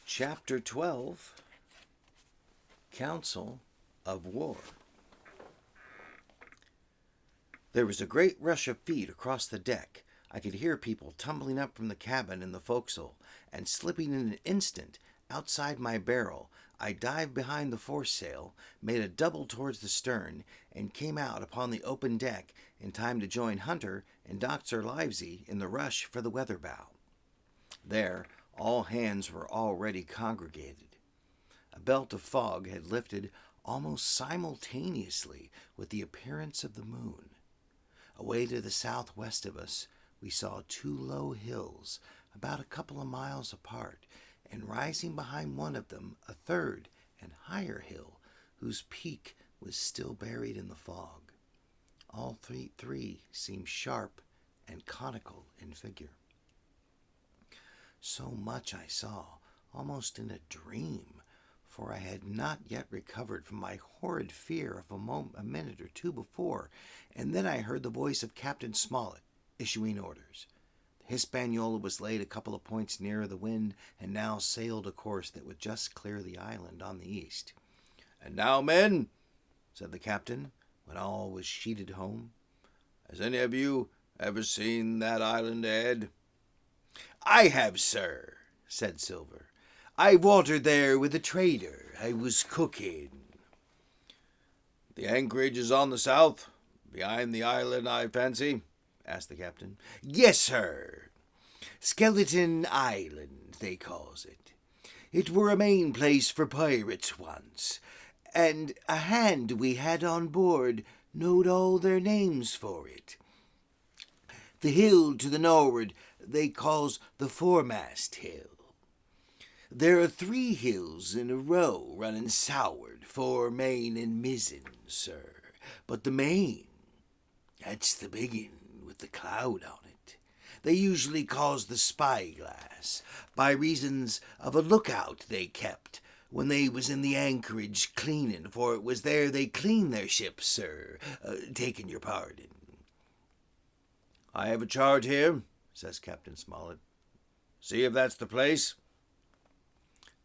Chapter 12, Council of War. There was a great rush of feet across the deck. I could hear people tumbling up from the cabin in the forecastle, and slipping in an instant outside my barrel, I dived behind the foresail, made a double towards the stern, and came out upon the open deck in time to join Hunter and Dr. Livesey in the rush for the weather bow. There, all hands were already congregated. A belt of fog had lifted almost simultaneously with the appearance of the moon. Away to the southwest of us, we saw two low hills, about a couple of miles apart, and rising behind one of them, a third and higher hill, whose peak was still buried in the fog. All three seemed sharp and conical in figure. So much I saw, almost in a dream, for I had not yet recovered from my horrid fear of a minute or two before, and then I heard the voice of Captain Smollett issuing orders. The Hispaniola was laid a couple of points nearer the wind, and now sailed a course that would just clear the island on the east. "And now, men," said the captain, when all was sheeted home, "has any of you ever seen that island ahead?" "I have, sir," said Silver. "I watered there with a trader. I was cooking." "The anchorage is on the south, behind the island, I fancy?" asked the captain. "Yes, sir. Skeleton Island, they calls it. It were a main place for pirates once, and a hand we had on board knowed all their names for it. The hill to the nor'ard they calls the foremast hill. There are 3 hills in a row running southward, fore, main, and mizzen, sir. But the main, that's the big un with the cloud on it. They usually calls the spyglass, by reasons of a lookout they kept when they was in the anchorage cleaning, for it was there they cleaned their ships, sir, taking your pardon." "I have a chart here," says Captain Smollett. "See if that's the place."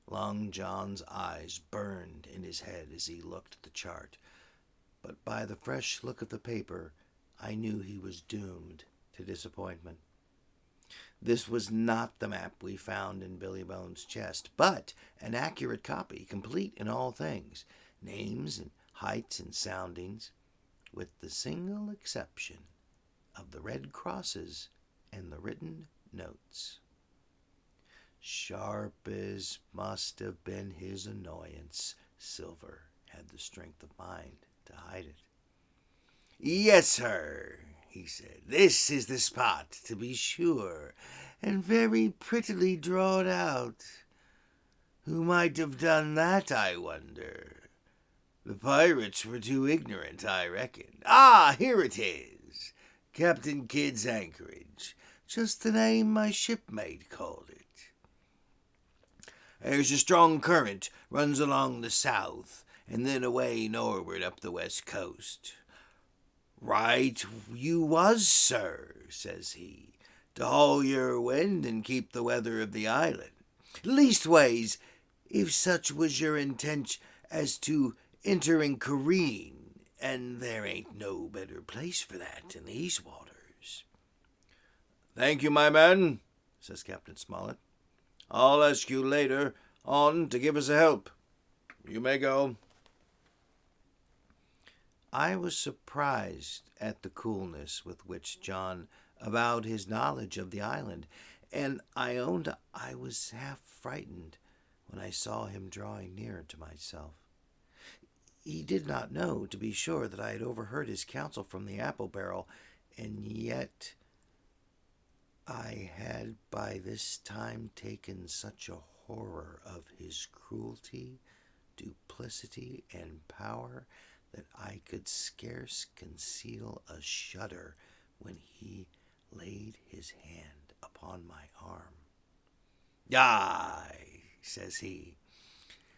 Long John's eyes burned in his head as he looked at the chart, but by the fresh look of the paper, I knew he was doomed to disappointment. This was not the map we found in Billy Bones' chest, but an accurate copy, complete in all things, names and heights and soundings, with the single exception of the red crosses and the written notes. Sharp as must have been his annoyance, Silver had the strength of mind to hide it. "Yes, sir," he said, "this is the spot, to be sure, and very prettily drawed out. Who might have done that, I wonder? The pirates were too ignorant, I reckon. Ah, here it is. Captain Kidd's anchorage, just the name my shipmate called it. There's a strong current runs along the south, and then away nor'ward up the west coast. 'Right you was, sir,' says he, 'to haul your wind and keep the weather of the island. Leastways, if such was your intent as to enter and careen, and there ain't no better place for that in these waters.' 'Thank you, my man,' says Captain Smollett. 'I'll ask you later on to give us a help. You may go.' I was surprised at the coolness with which John avowed his knowledge of the island, and I owned I was half frightened when I saw him drawing near to myself. He did not know, to be sure, that I had overheard his counsel from the apple barrel, and yet I had by this time taken such a horror of his cruelty, duplicity, and power that I could scarce conceal a shudder when he laid his hand upon my arm. 'Aye,' says he,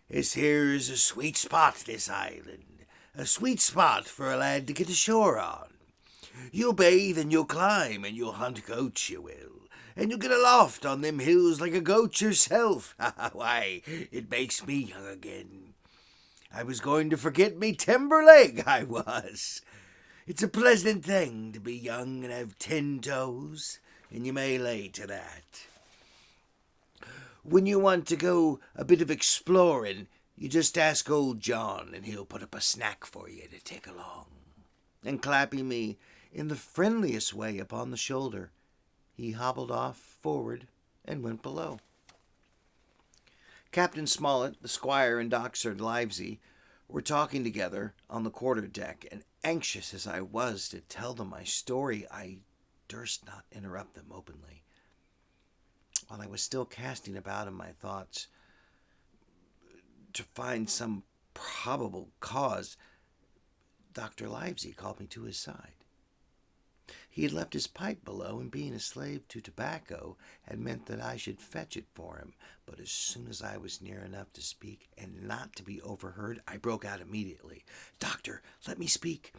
'this here's a sweet spot, this island, a sweet spot for a lad to get ashore on. You'll bathe and you'll climb and you'll hunt goats, you will, and you get aloft on them hills like a goat yourself. Why, it makes me young again. I was going to forget me timber leg, I was. It's a pleasant thing to be young and have 10 toes, and you may lay to that. When you want to go a bit of exploring, you just ask old John, and he'll put up a snack for you to take along. And clapping me in the friendliest way upon the shoulder, he hobbled off forward and went below. Captain Smollett, the squire, and Dr. Livesey were talking together on the quarter-deck, and anxious as I was to tell them my story, I durst not interrupt them openly. While I was still casting about in my thoughts to find some probable cause, Dr. Livesey called me to his side. He had left his pipe below, and being a slave to tobacco had meant that I should fetch it for him. But as soon as I was near enough to speak and not to be overheard, I broke out immediately. "Doctor, let me speak.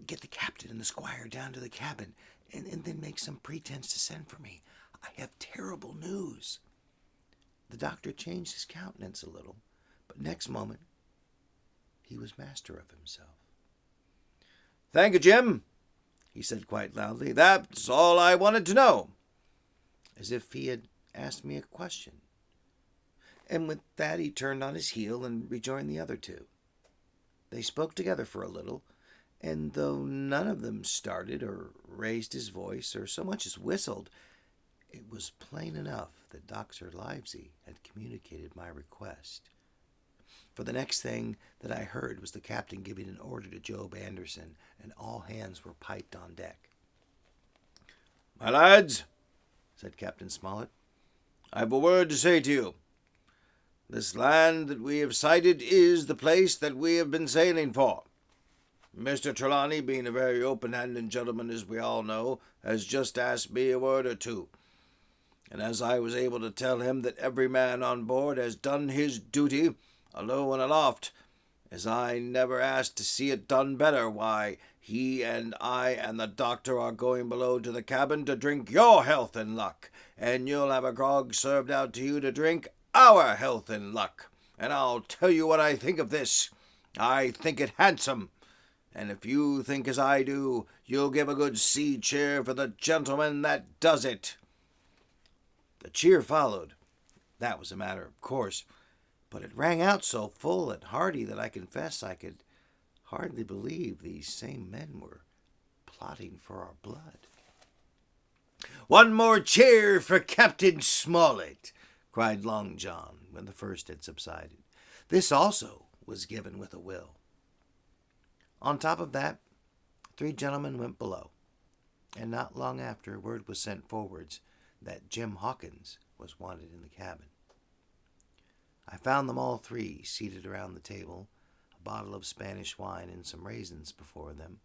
Get the captain and the squire down to the cabin, and then make some pretense to send for me. I have terrible news." The doctor changed his countenance a little, but next moment he was master of himself. "Thank you, Jim," he said quite loudly. "That's all I wanted to know," as if he had asked me a question. And with that he turned on his heel and rejoined the other two. They spoke together for a little, and though none of them started or raised his voice or so much as whistled, it was plain enough that Dr. Livesey had communicated my request. For the next thing that I heard was the captain giving an order to Job Anderson, and all hands were piped on deck. "My lads," said Captain Smollett, "I've a word to say to you. This land that we have sighted is the place that we have been sailing for. Mr. Trelawney, being a very open-handed gentleman, as we all know, has just asked me a word or two. And as I was able to tell him that every man on board has done his duty, alow and aloft, as I never asked to see it done better, why, he and I and the doctor are going below to the cabin to drink your health and luck, and you'll have a grog served out to you to drink our health and luck. And I'll tell you what I think of this. I think it handsome. And if you think as I do, you'll give a good sea cheer for the gentleman that does it." The cheer followed. That was a matter of course, but it rang out so full and hearty that I confess I could hardly believe these same men were plotting for our blood. "One more cheer for Captain Smollett," cried Long John when the first had subsided. This also was given with a will. On top of that, 3 gentlemen went below, and not long after word was sent forwards that Jim Hawkins was wanted in the cabin. I found them all 3 seated around the table, a bottle of Spanish wine and some raisins before them,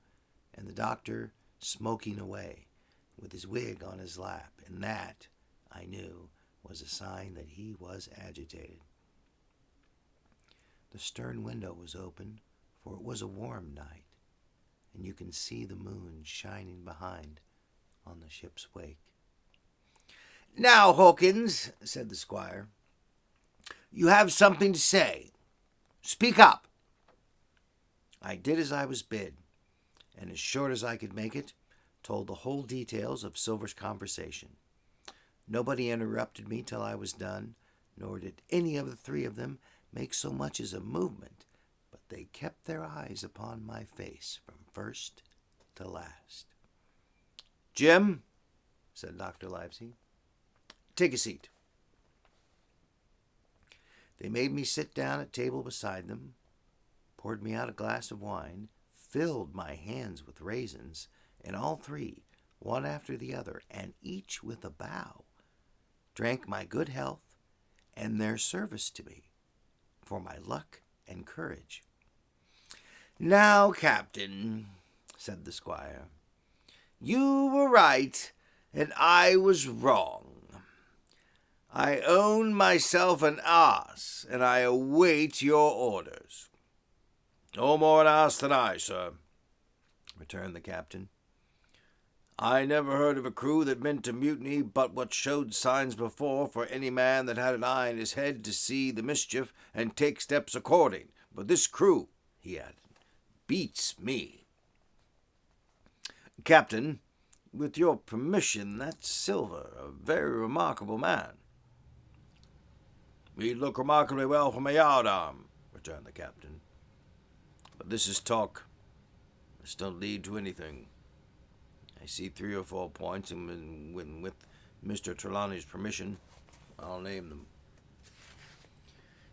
and the doctor smoking away with his wig on his lap, and that, I knew, was a sign that he was agitated. The stern window was open, for it was a warm night, and you can see the moon shining behind on the ship's wake. "Now, Hawkins," said the squire, "you have something to say. Speak up." I did as I was bid, and as short as I could make it, told the whole details of Silver's conversation. Nobody interrupted me till I was done, nor did any of the 3 of them make so much as a movement, but they kept their eyes upon my face from first to last. "Jim," said Dr. Livesey, "take a seat." They made me sit down at table beside them, poured me out a glass of wine, filled my hands with raisins, and all 3, one after the other, and each with a bow, drank my good health and their service to me for my luck and courage. "Now, Captain," said the squire, "you were right, and I was wrong. I own myself an ass, and I await your orders." "No more an ass than I, sir," returned the captain. I never heard of a crew that meant to mutiny but what showed signs before for any man that had an eye in his head to see the mischief and take steps according. But this crew, he added, beats me. Captain, with your permission, that's Silver, a very remarkable man. He'd look remarkably well from a yardarm, returned the captain. But this is talk. This don't lead to anything. I see 3 or 4 points, and with Mr. Trelawney's permission, I'll name them.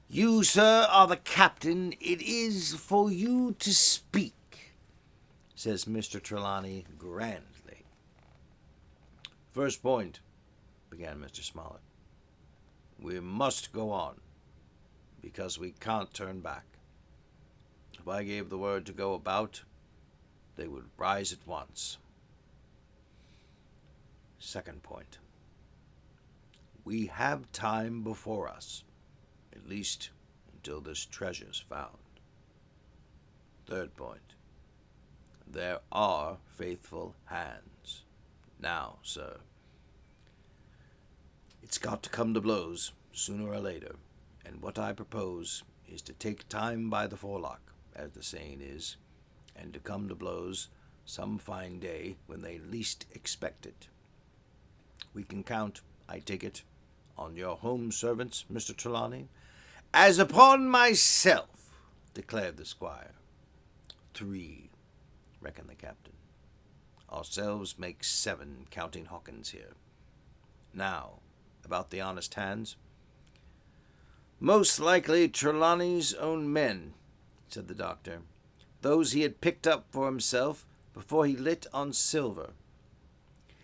You, sir, are the captain. It is for you to speak, says Mr. Trelawney grandly. First point, began Mr. Smollett. We must go on, because we can't turn back. If I gave the word to go about, they would rise at once. Second point. We have time before us, at least until this treasure's found. Third point. There are faithful hands. Now, sir, it's got to come to blows, sooner or later, and what I propose is to take time by the forelock, as the saying is, and to come to blows some fine day when they least expect it. We can count, I take it, on your home servants, Mr. Trelawney? As upon myself, declared the squire. 3, reckoned the captain. Ourselves make 7, counting Hawkins here. Now, about the honest hands? Most likely Trelawney's own men, said the doctor. Those he had picked up for himself before he lit on Silver.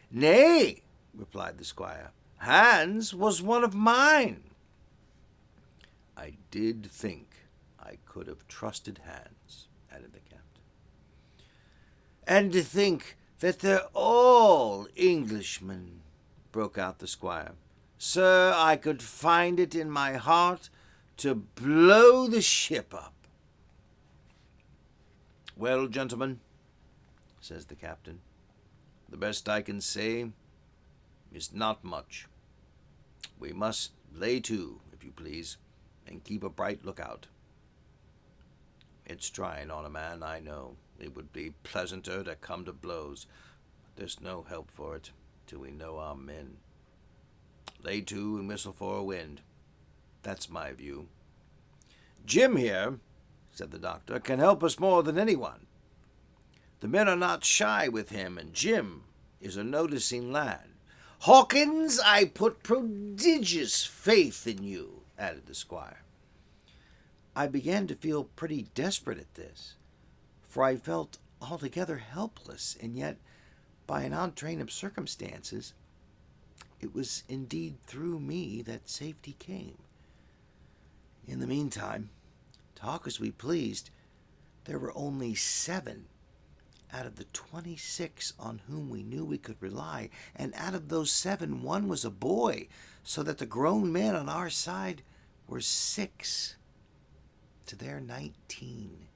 Nay, replied the squire, Hans was one of mine. I did think I could have trusted Hans, added the captain. And to think that they're all Englishmen, broke out the squire. Sir, I could find it in my heart to blow the ship up. Well, gentlemen, says the captain, the best I can say is not much. We must lay to, if you please, and keep a bright lookout. It's trying on a man, I know. It would be pleasanter to come to blows, but there's no help for it till we know our men. Lay to and whistle for a wind. That's my view. Jim here, said the doctor, can help us more than anyone. The men are not shy with him, and Jim is a noticing lad. Hawkins, I put prodigious faith in you, added the squire. I began to feel pretty desperate at this, for I felt altogether helpless, and yet, by an odd train of circumstances, it was indeed through me that safety came. In the meantime, talk as we pleased, there were only 7 out of the 26 on whom we knew we could rely, and out of those 7, 1 was a boy, so that the grown men on our side were 6 to their 19.